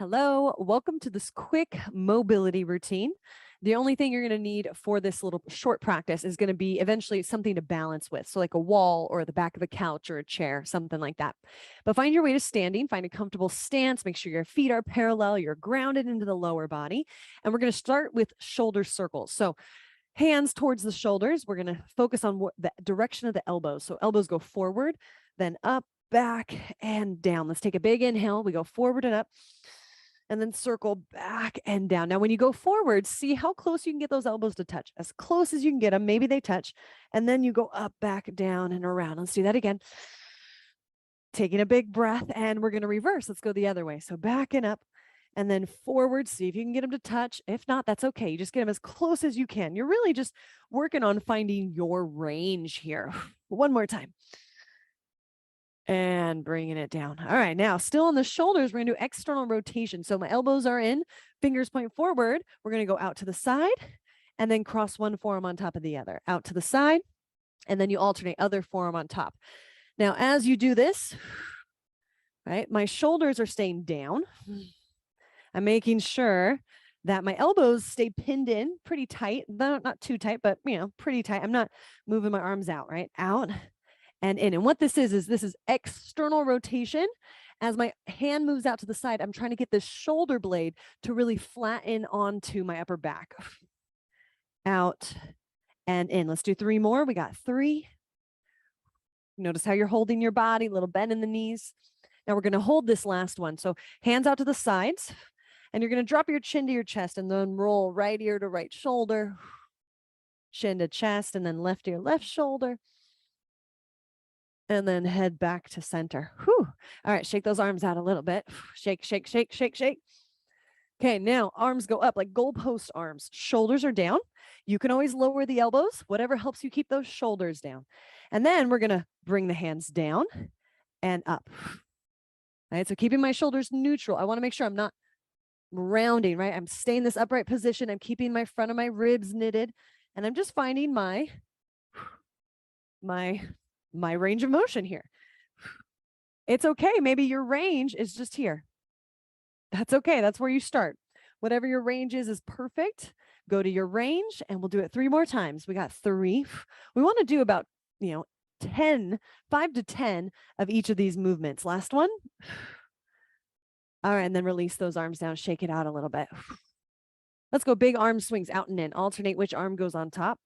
Hello, welcome to this quick mobility routine. The only thing you're going to need for this little short practice is going to be eventually something to balance with. So like a wall or the back of a couch or a chair, something like that. But find your way to standing, find a comfortable stance, make sure your feet are parallel, you're grounded into the lower body. And we're going to start with shoulder circles. So hands towards the shoulders. We're going to focus on the direction of the elbows. So elbows go forward, then up, back, and down. Let's take a big inhale. We go forward and up, and then circle back and down. Now, when you go forward, see how close you can get those elbows to touch. As close as you can get them, maybe they touch. And then you go up, back, down, and around. Let's do that again. Taking a big breath, and we're going to reverse. Let's go the other way. So back and up, and then forward. See if you can get them to touch. If not, that's okay. You just get them as close as you can. You're really just working on finding your range here. One more time. And bringing it down. All right, now still on the shoulders, we're going to do external rotation. So my elbows are in, fingers point forward. We're going to go out to the side and then cross one forearm on top of the other. Out to the side, and then you alternate other forearm on top. Now, as you do this, right, my shoulders are staying down. I'm making sure that my elbows stay pinned in pretty tight. Not too tight, but, pretty tight. I'm not moving my arms out, right? Out and in. And what this is this is external rotation. As my hand moves out to the side, I'm trying to get this shoulder blade to really flatten onto my upper back. Out and in. Let's do 3 more. We got 3. Notice how you're holding your body, little bend in the knees. Now we're going to hold this last one. So hands out to the sides, and you're going to drop your chin to your chest and then roll right ear to right shoulder, chin to chest, and then left ear, left shoulder. And then head back to center. Whew. All right, shake those arms out a little bit. Shake, shake, shake, shake, shake. Okay, now arms go up like goalpost arms. Shoulders are down. You can always lower the elbows, whatever helps you keep those shoulders down. And then we're going to bring the hands down and up. All right, so keeping my shoulders neutral. I want to make sure I'm not rounding, right? I'm staying this upright position. I'm keeping my front of my ribs knitted, and I'm just finding my range of motion here. It's okay. Maybe your range is just here. That's okay. That's where you start. Whatever your range is perfect. Go to your range, and we'll do it 3 more times. We got 3. We want to do about, 5 to 10 of each of these movements. Last one. All right, and then release those arms down. Shake it out a little bit. Let's go big arm swings out and in. Alternate which arm goes on top.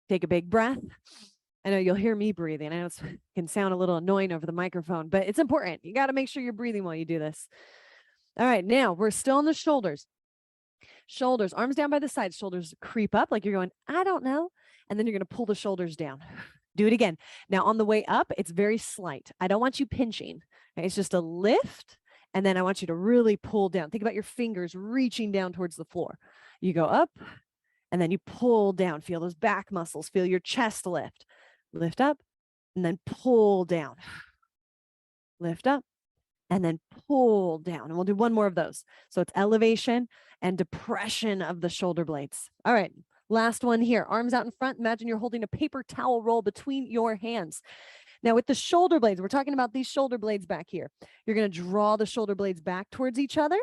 Take a big breath. I know you'll hear me breathing. I know it can sound a little annoying over the microphone, but it's important. You got to make sure you're breathing while you do this. All right, now we're still on the shoulders. Shoulders, arms down by the sides. Shoulders creep up like you're going, I don't know. And then you're going to pull the shoulders down. Do it again. Now on the way up, it's very slight. I don't want you pinching. Right? It's just a lift. And then I want you to really pull down. Think about your fingers reaching down towards the floor. You go up and then you pull down. Feel those back muscles. Feel your chest lift. Lift up and then pull down. Lift up and then pull down. And we'll do 1 more of those. So it's elevation and depression of the shoulder blades. All right. Last one here. Arms out in front. Imagine you're holding a paper towel roll between your hands. Now with the shoulder blades, we're talking about these shoulder blades back here. You're going to draw the shoulder blades back towards each other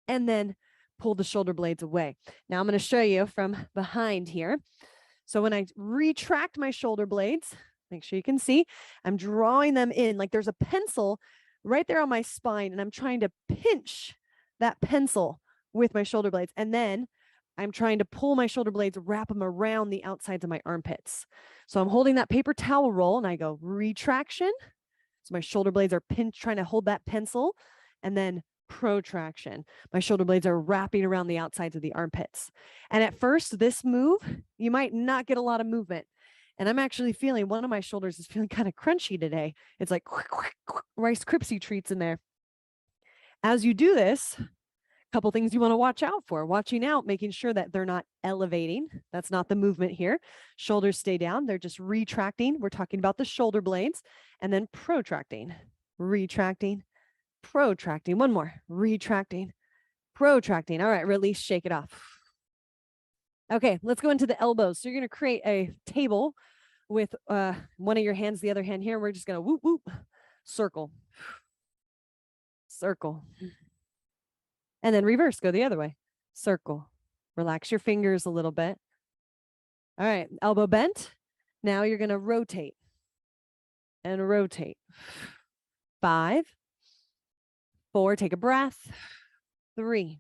and then pull the shoulder blades away. Now I'm going to show you from behind here. So when I retract my shoulder blades, make sure you can see, I'm drawing them in like there's a pencil right there on my spine, and I'm trying to pinch that pencil with my shoulder blades. And then I'm trying to pull my shoulder blades, wrap them around the outsides of my armpits. So I'm holding that paper towel roll, and I go retraction. So my shoulder blades are pinched, trying to hold that pencil, and then protraction. My shoulder blades are wrapping around the outsides of the armpits. And at first, this move, you might not get a lot of movement. And I'm actually feeling one of my shoulders is feeling kind of crunchy today. It's like Rice Krispie treats in there. As you do this, a couple things you want to watch out for. Watching out, making sure that they're not elevating. That's not the movement here. Shoulders stay down. They're just retracting. We're talking about the shoulder blades. And then protracting, retracting, protracting. 1 more. Retracting, protracting. All right, release, shake it off. Okay, let's go into the elbows. So you're going to create a table with one of your hands, the other hand here. We're just going to whoop, whoop, circle. circle. And then reverse, go the other way, circle. Relax your fingers a little bit. All right, elbow bent. Now you're going to rotate and rotate. 5, 4, take a breath. 3,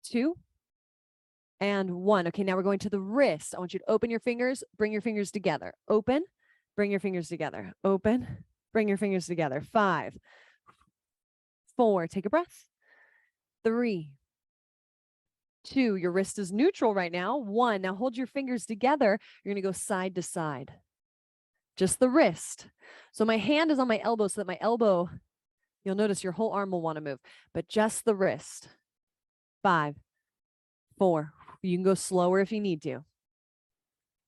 2, and 1. Okay, now we're going to the wrist. I want you to open your fingers, bring your fingers together. Open, bring your fingers together. Open, bring your fingers together. 5, 4, take a breath. 3, 2, your wrist is neutral right now. 1, now hold your fingers together. You're going to go side to side. Just the wrist. So my hand is on my elbow so that my elbow, you'll notice your whole arm will want to move, but just the wrist. 5, 4, you can go slower if you need to.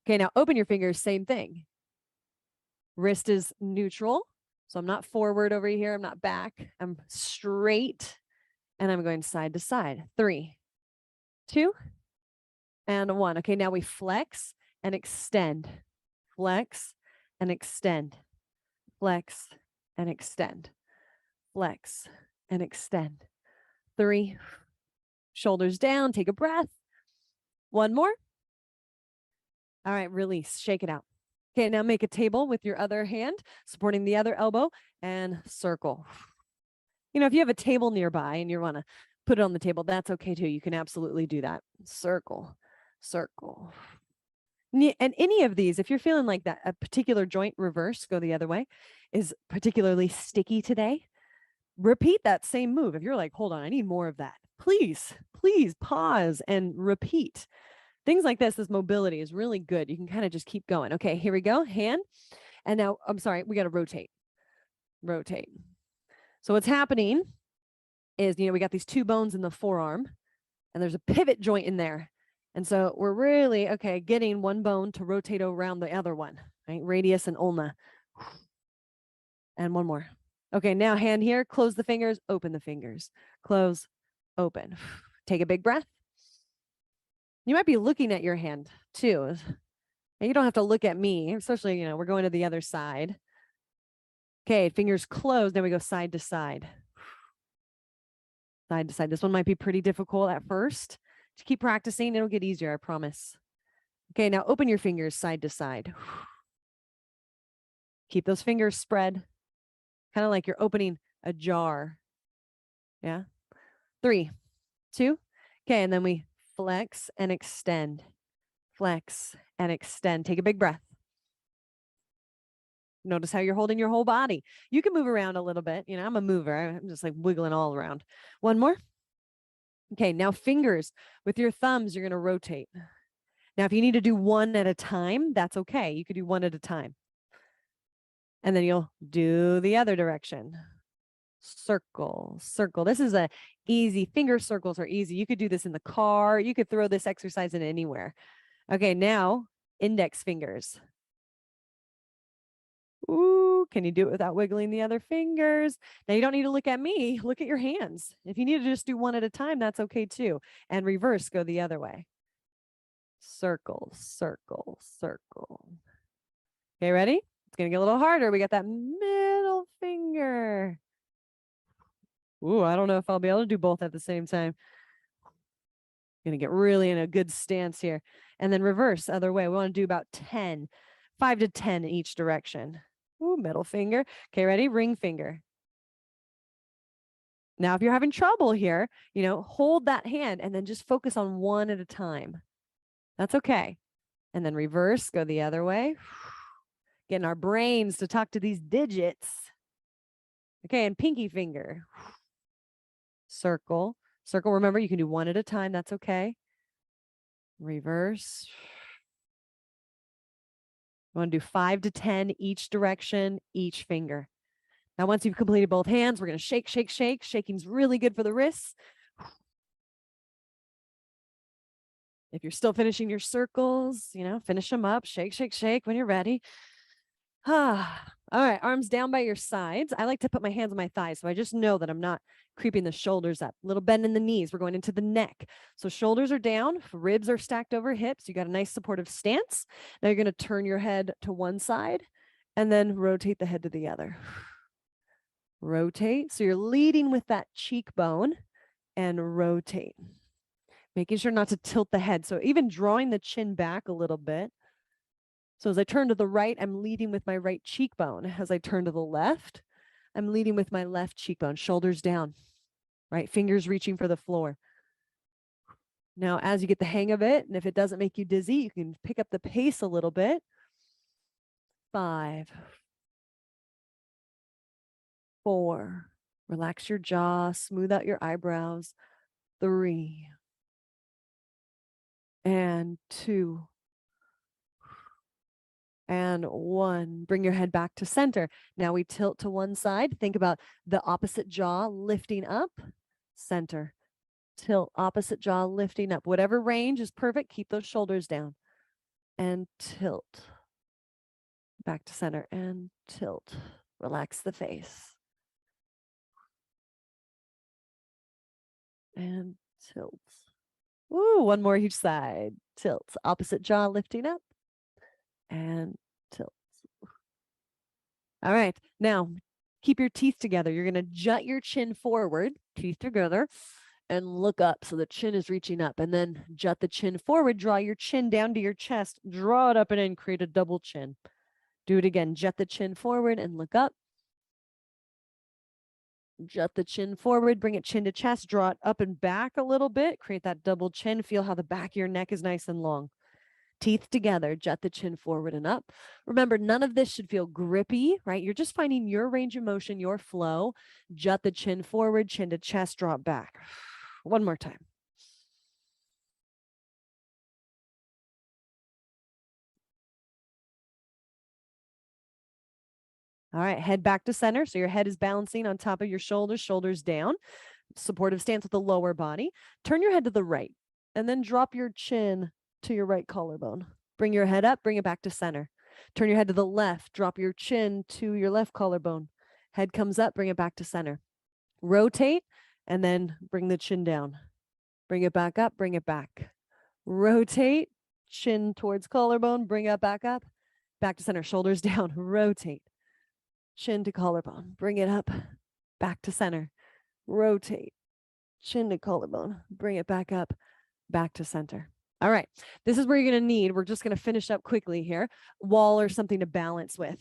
Okay, now open your fingers, same thing. Wrist is neutral, so I'm not forward over here, I'm not back, I'm straight, and I'm going side to side. 3, 2, and 1. Okay, now we flex and extend. Flex and extend. Flex and extend. Flex and extend. 3, shoulders down, take a breath. 1 more. All right, release, shake it out. Okay, now make a table with your other hand, supporting the other elbow, and circle. You know, if you have a table nearby and you want to put it on the table, that's okay too. You can absolutely do that. Circle, circle. And any of these, if you're feeling like that, a particular joint, reverse, go the other way, is particularly sticky today, repeat that same move. If you're like, hold on, I need more of that, please pause and repeat. Things like this mobility is really good. You can kind of just keep going. Okay, here we go. Hand. And now, I'm sorry, we got to rotate. Rotate. So what's happening is, you know, we got these 2 bones in the forearm, and there's a pivot joint in there. And so we're really, okay, getting one bone to rotate around the other one, right? Radius and ulna. And 1 more. Okay, now hand here, close the fingers, open the fingers. Close, open. Take a big breath. You might be looking at your hand too. And you don't have to look at me, especially, you know, we're going to the other side. Okay, fingers closed. Now we go side to side. Side to side. This one might be pretty difficult at first. Just keep practicing. It'll get easier, I promise. Okay, now open your fingers side to side. Keep those fingers spread. Kind of like you're opening a jar. Yeah. 3, 2. Okay, and then we flex and extend. Flex and extend. Take a big breath. Notice how you're holding your whole body. You can move around a little bit. You know, I'm a mover. I'm just like wiggling all around. 1 more. Okay, now fingers. With your thumbs, you're going to rotate. Now, if you need to do 1 at a time, that's okay. You could do 1 at a time. And then you'll do the other direction. Circle, circle. This is a easy, finger circles are easy. You could do this in the car. You could throw this exercise in anywhere. Okay, now index fingers. Ooh, can you do it without wiggling the other fingers? Now you don't need to look at me, look at your hands. If you need to just do 1 at a time, that's okay too. And reverse, go the other way. Circle, circle, circle. Okay, ready? It's gonna get a little harder. We got that middle finger. Ooh, I don't know if I'll be able to do both at the same time. Gonna get really in a good stance here. And then reverse, other way. We want to do about 10, 5 to 10 in each direction. Ooh, middle finger. Okay, ready? Ring finger. Now, if you're having trouble here, you know, hold that hand and then just focus on 1 at a time. That's okay. And then reverse, go the other way. Getting our brains to talk to these digits. Okay, and pinky finger. Circle, circle. Remember, you can do 1 at a time. That's okay. Reverse. You want to do 5 to 10 each direction, each finger. Now, once you've completed both hands, we're going to shake, shake, shake. Shaking's really good for the wrists. If you're still finishing your circles, you know, finish them up. Shake, shake, shake when you're ready. All right, arms down by your sides. I like to put my hands on my thighs, so I just know that I'm not creeping the shoulders up. Little bend in the knees. We're going into the neck. So shoulders are down, ribs are stacked over hips. You got a nice supportive stance. Now you're going to turn your head to one side and then rotate the head to the other. rotate. So you're leading with that cheekbone and rotate. Making sure not to tilt the head. So even drawing the chin back a little bit. So as I turn to the right, I'm leading with my right cheekbone. As I turn to the left, I'm leading with my left cheekbone, shoulders down, right? Fingers reaching for the floor. Now, as you get the hang of it, and if it doesn't make you dizzy, you can pick up the pace a little bit. 5, 4, relax your jaw, smooth out your eyebrows. 3, and 2, and 1. Bring your head back to center. Now we tilt to one side. Think about the opposite jaw lifting up, center. Tilt, opposite jaw lifting up. Whatever range is perfect. Keep those shoulders down. And tilt. Back to center and tilt. Relax the face. And tilt. Ooh, one more each side. Tilt. Opposite jaw lifting up. And tilt. All right. Now, keep your teeth together. You're going to jut your chin forward, teeth together, and look up. So the chin is reaching up. And then jut the chin forward. Draw your chin down to your chest. Draw it up and in. Create a double chin. Do it again. Jut the chin forward and look up. Jut the chin forward. Bring it chin to chest. Draw it up and back a little bit. Create that double chin. Feel how the back of your neck is nice and long. Teeth together, jut the chin forward and up. Remember, none of this should feel grippy, right? You're just finding your range of motion, your flow. Jut the chin forward, chin to chest, drop back. One more time. All right, head back to center. So your head is balancing on top of your shoulders, shoulders down. Supportive stance with the lower body. Turn your head to the right and then drop your chin to your right collarbone. Bring your head up, bring it back to center. Turn your head to the left, drop your chin to your left collarbone. Head comes up, bring it back to center. Rotate, and then bring the chin down. Bring it back up, bring it back. Rotate, chin towards collarbone, bring it back up, back to center, shoulders down. Rotate, chin to collarbone, bring it up, back to center. Rotate, chin to collarbone, bring it back up, back to center. All right, this is where you're going to need, we're just going to finish up quickly here, wall or something to balance with.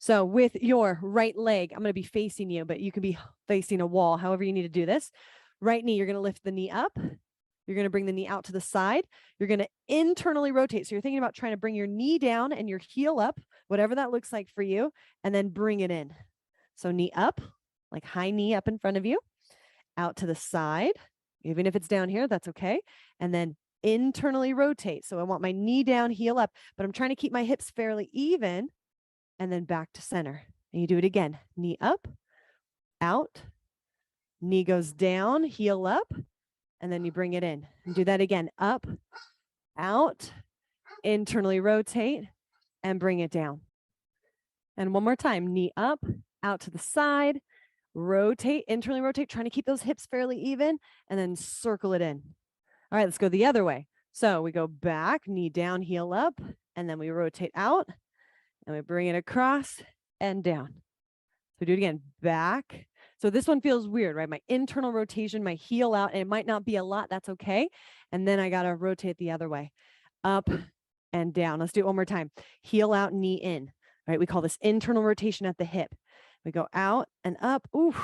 So with your right leg, I'm going to be facing you, but you can be facing a wall, however you need to do this. Right knee, you're going to lift the knee up. You're going to bring the knee out to the side. You're going to internally rotate. So you're thinking about trying to bring your knee down and your heel up, whatever that looks like for you, and then bring it in. So knee up, like high knee up in front of you, out to the side. Even if it's down here, that's okay. And then internally rotate. So I want my knee down, heel up, but I'm trying to keep my hips fairly even, and then back to center. And you do it again. Knee up, out, knee goes down, heel up, and then you bring it in. And do that again. Up, out, internally rotate, and bring it down. And one more time. Knee up, out to the side, rotate, internally rotate, trying to keep those hips fairly even, and then circle it in. All right, let's go the other way. So we go back, knee down, heel up, and then we rotate out, and we bring it across and down. So do it again, back. So this one feels weird, right? My internal rotation, my heel out, and it might not be a lot, that's okay. And then I gotta rotate the other way, up and down. Let's do it one more time. Heel out, knee in, right? We call this internal rotation at the hip. We go out and up, ooh,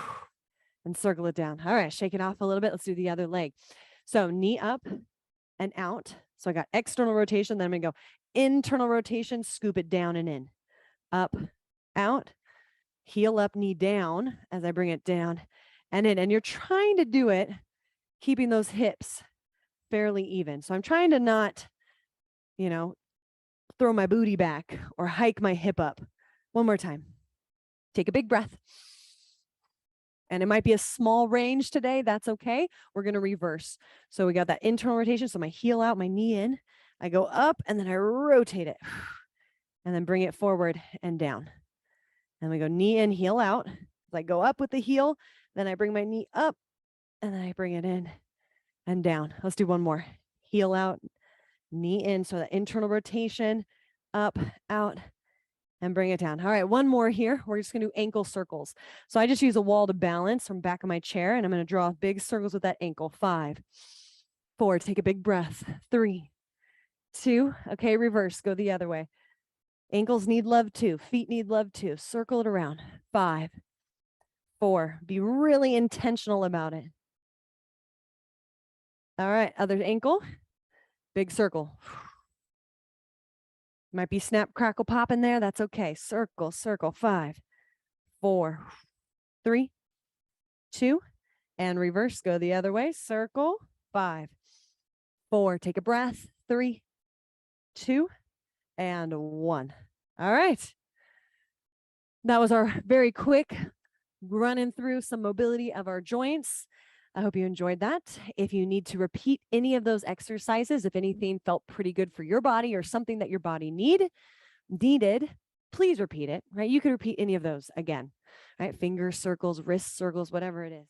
and circle it down. All right, shake it off a little bit. Let's do the other leg. So knee up and out. So I got external rotation, then I'm gonna go internal rotation, scoop it down and in. Up, out, heel up, knee down as I bring it down and in. And you're trying to do it, keeping those hips fairly even. So I'm trying to not, throw my booty back or hike my hip up. One more time. Take a big breath. And it might be a small range today. That's okay. We're going to reverse. So we got that internal rotation. So my heel out, my knee in. I go up and then I rotate it. And then bring it forward and down. And we go knee in, heel out. As I go up with the heel, then I bring my knee up and then I bring it in and down. Let's do one more. Heel out, knee in. So the internal rotation, up, out, and bring it down. All right, one more here. We're just going to do ankle circles. So I just use a wall to balance from back of my chair, and I'm going to draw big circles with that ankle. 5, 4, take a big breath. 3, 2, okay, reverse, go the other way. Ankles need love too. Feet need love too. Circle it around. 5, 4, be really intentional about it. All right, other ankle, big circle. Might be snap, crackle, pop in there. That's okay. Circle, circle. 5, 4, 3, 2, and reverse. Go the other way. Circle. 5, 4. Take a breath. 3, 2, and 1. All right. That was our very quick running through some mobility of our joints. I hope you enjoyed that. If you need to repeat any of those exercises, if anything felt pretty good for your body or something that your body needed, please repeat it, right? You could repeat any of those again, right? Fingers, circles, wrist circles, whatever it is.